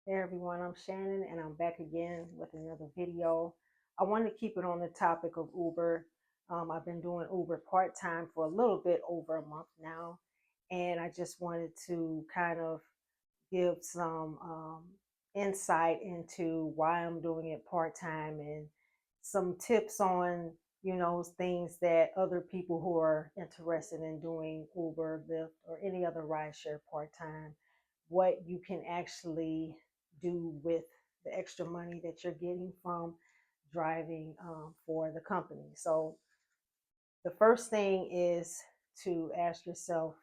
Hey everyone, I'm Shannon and I'm back again with another video. I want to keep it on the topic of Uber. I've been doing Uber part-time for a little bit over a month now, and I just wanted to kind of give some insight into why I'm doing it part-time and some tips on, things that other people who are interested in doing Uber, Lyft, or any other rideshare part-time, what you can actually do with the extra money that you're getting from driving for the company. So the first thing is to ask yourself,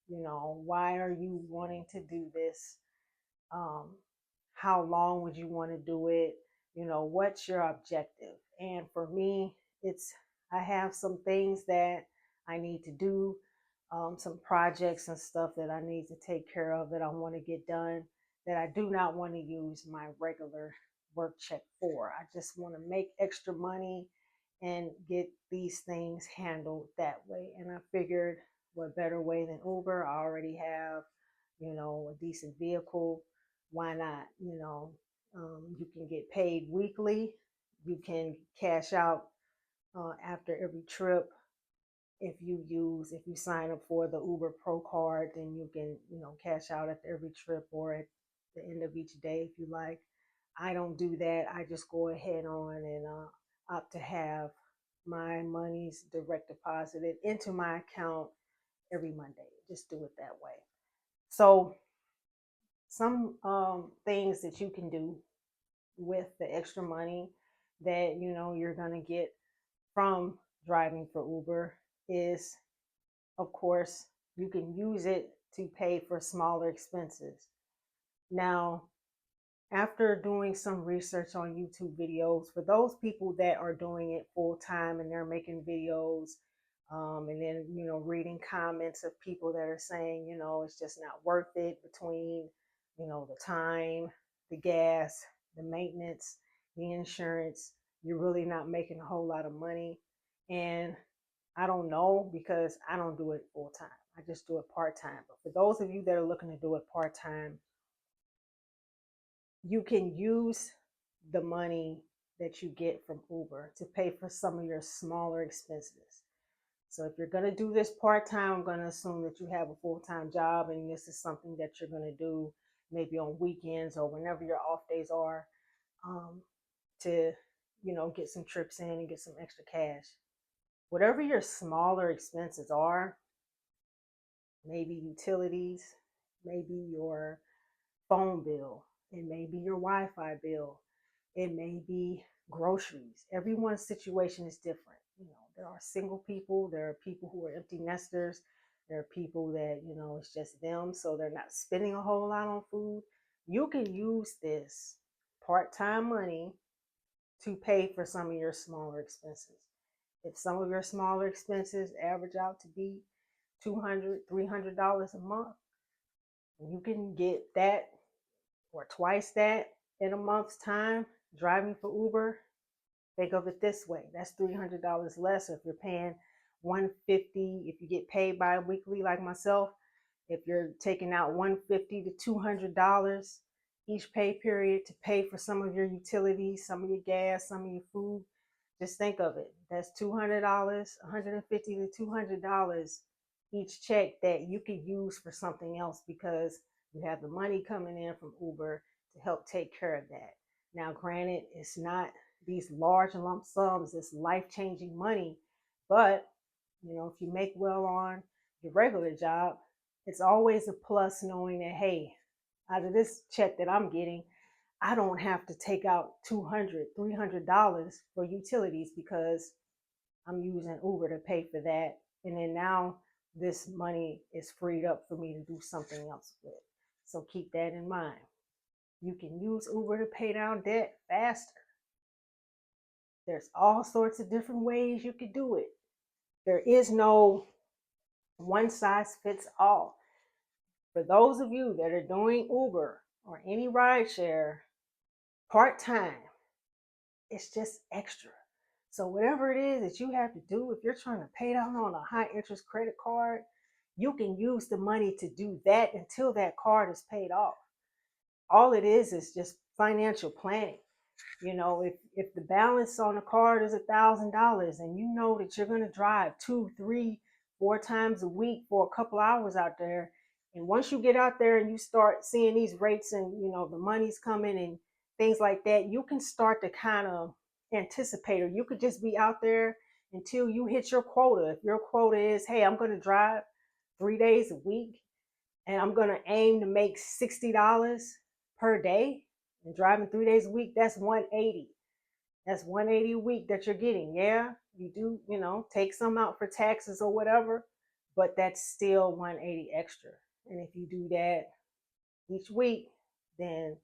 why are you wanting to do this? um, how long would you want to do it? What's your objective? And for me, it's I have some things that I need to do, some projects and stuff that I need to take care of that I want to get done, that I do not want to use my regular work check for. I just want to make extra money and get these things handled that way. And I figured, what better way than Uber? I already have, a decent vehicle. Why not? You can get paid weekly. You can cash out after every trip. If you sign up for the Uber Pro card, then you can, cash out at every trip or at the end of each day if you like. I don't do that. I just go ahead on and opt to have my monies direct deposited into my account every Monday. Just do it that way. So some things that you can do with the extra money that you're going to get from driving for Uber is, of course, you can use it to pay for smaller expenses. Now, after doing some research on YouTube videos, for those people that are doing it full time and they're making videos, and then reading comments of people that are saying it's just not worth it between the time, the gas, the maintenance, the insurance. You're really not making a whole lot of money. And I don't know, because I don't do it full time. I just do it part time. But for those of you that are looking to do it part time, you can use the money that you get from Uber to pay for some of your smaller expenses. So if you're going to do this part time, I'm going to assume that you have a full time job and this is something that you're going to do maybe on weekends or whenever your off days are, um, to get some trips in and get some extra cash. Whatever your smaller expenses are, maybe utilities, maybe your phone bill, it may be your Wi-Fi bill, it may be groceries. Everyone's situation is different. There are single people, there are people who are empty nesters, there are people that, it's just them, so they're not spending a whole lot on food. You can use this part-time money to pay for some of your smaller expenses. If some of your smaller expenses average out to be $200, $300 a month, you can get that or twice that in a month's time driving for Uber. Think of it this way: that's $300 less. If you're paying $150, if you get paid bi-weekly like myself, if you're taking out $150 to $200 each pay period to pay for some of your utilities, some of your gas, some of your food, just think of it. That's $200, $150 to $200 each check that you could use for something else, because you have the money coming in from Uber to help take care of that. Now, granted, it's not these large lump sums, it's life-changing money, but if you make well on your regular job, it's always a plus knowing that, hey, out of this check that I'm getting, I don't have to take out $200, $300 for utilities because I'm using Uber to pay for that. And then now this money is freed up for me to do something else with. So keep that in mind. You can use Uber to pay down debt faster. There's all sorts of different ways you could do it. There is no one size fits all. For those of you that are doing Uber or any rideshare part-time, it's just extra. So whatever it is that you have to do, if you're trying to pay down on a high interest credit card, you can use the money to do that until that card is paid off. all it is just financial planning. You know, if the balance on the card is $1,000 and you know that you're going to drive 2, 3, 4 times a week for a couple hours out there, and once you get out there and you start seeing these rates and you know the money's coming and things like that, you can start to kind of anticipate, or you could just be out there until you hit your quota. If your quota is, hey, I'm going to drive 3 days a week and I'm going to aim to make $60 per day, and driving 3 days a week, that's 180. That's 180 a week that you're getting. Yeah, you do, you know, take some out for taxes or whatever, but that's still 180 extra. And if you do that each week, then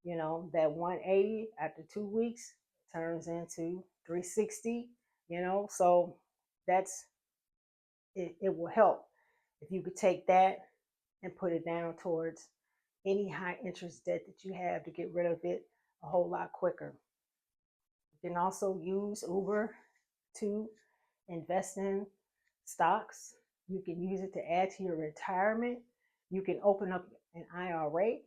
you know that 180 after 2 weeks turns into 360, you know. So that's it will help if you could take that and put it down towards any high interest debt that you have to get rid of it a whole lot quicker. You can also use Uber to invest in stocks. You can use it to add to your retirement. You can open up an IRA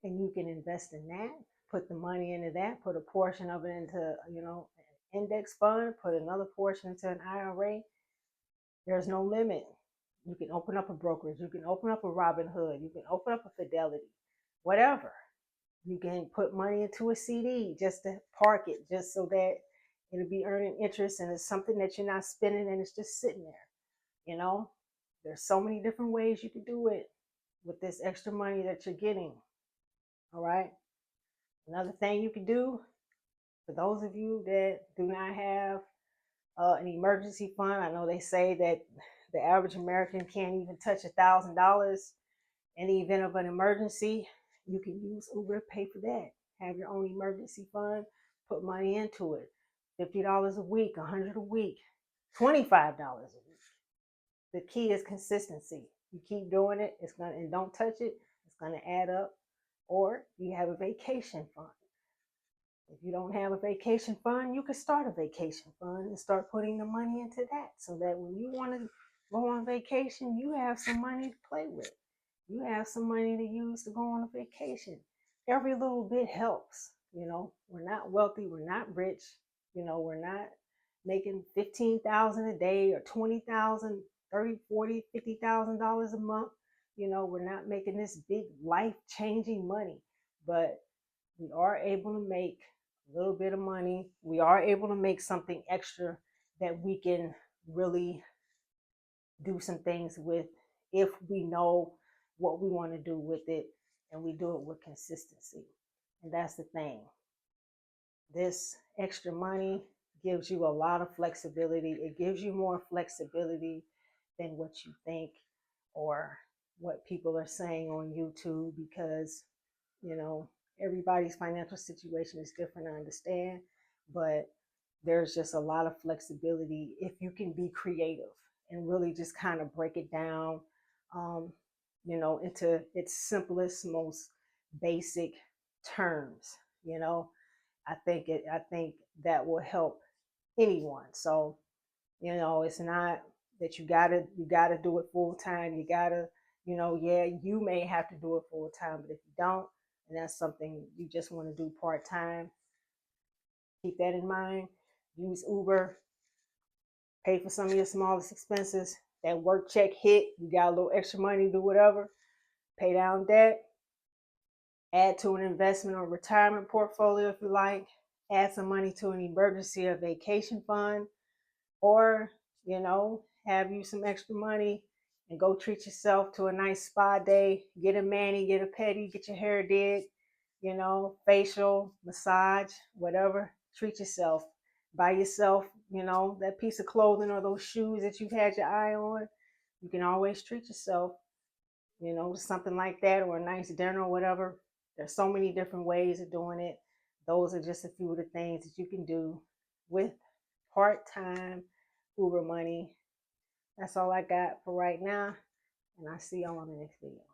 and you can invest in that, put the money into that, put a portion of it into, you know, an index fund, put another portion into an IRA. There's no limit. You can open up a brokerage. You can open up a Robinhood. You can open up a Fidelity, whatever. You can put money into a CD just to park it, just so that it'll be earning interest and it's something that you're not spending and it's just sitting there. You know, there's so many different ways you can do it with this extra money that you're getting. All right. Another thing you can do, for those of you that do not have an emergency fund, I know they say that the average American can't even touch $1,000 in the event of an emergency. You can use Uber to pay for that. Have your own emergency fund, put money into it. $50 a week, $100 a week, $25 a week. The key is consistency. You keep doing it, it's gonna, and don't touch it, it's gonna add up. Or you have a vacation fund. If you don't have a vacation fund, you can start a vacation fund and start putting the money into that, so that when you want to go on vacation, you have some money to play with. You have some money to use to go on a vacation. Every little bit helps. You know, we're not wealthy, we're not rich. You know, we're not making 15,000 a day or 20,000, 30, 40, $50,000 a month. You know, we're not making this big life-changing money, but we are able to make a little bit of money. We are able to make something extra that we can really do some things with if we know what we want to do with it and we do it with consistency. And that's the thing. This extra money gives you a lot of flexibility. It gives you more flexibility than what you think or what people are saying on YouTube, because, you know, everybody's financial situation is different, I understand, but there's just a lot of flexibility if you can be creative and really just kind of break it down, you know, into its simplest, most basic terms. You know, I think that will help anyone. So, you know, it's not that you gotta do it full time. You gotta, you know, yeah, you may have to do it full time, but if you don't, and that's something you just want to do part time, keep that in mind. Use Uber, pay for some of your smallest expenses. That work check hit, you got a little extra money to do whatever, pay down debt, add to an investment or retirement portfolio if you like, add some money to an emergency or vacation fund, or, you know, have you some extra money and go treat yourself to a nice spa day, get a mani, get a pedi, get your hair did, you know, facial, massage, whatever, treat yourself. Buy yourself, you know, that piece of clothing or those shoes that you've had your eye on. You can always treat yourself, you know, something like that, or a nice dinner or whatever. There's so many different ways of doing it. Those are just a few of the things that you can do with part-time Uber money. That's all I got for right now, and I'll see y'all on the next video.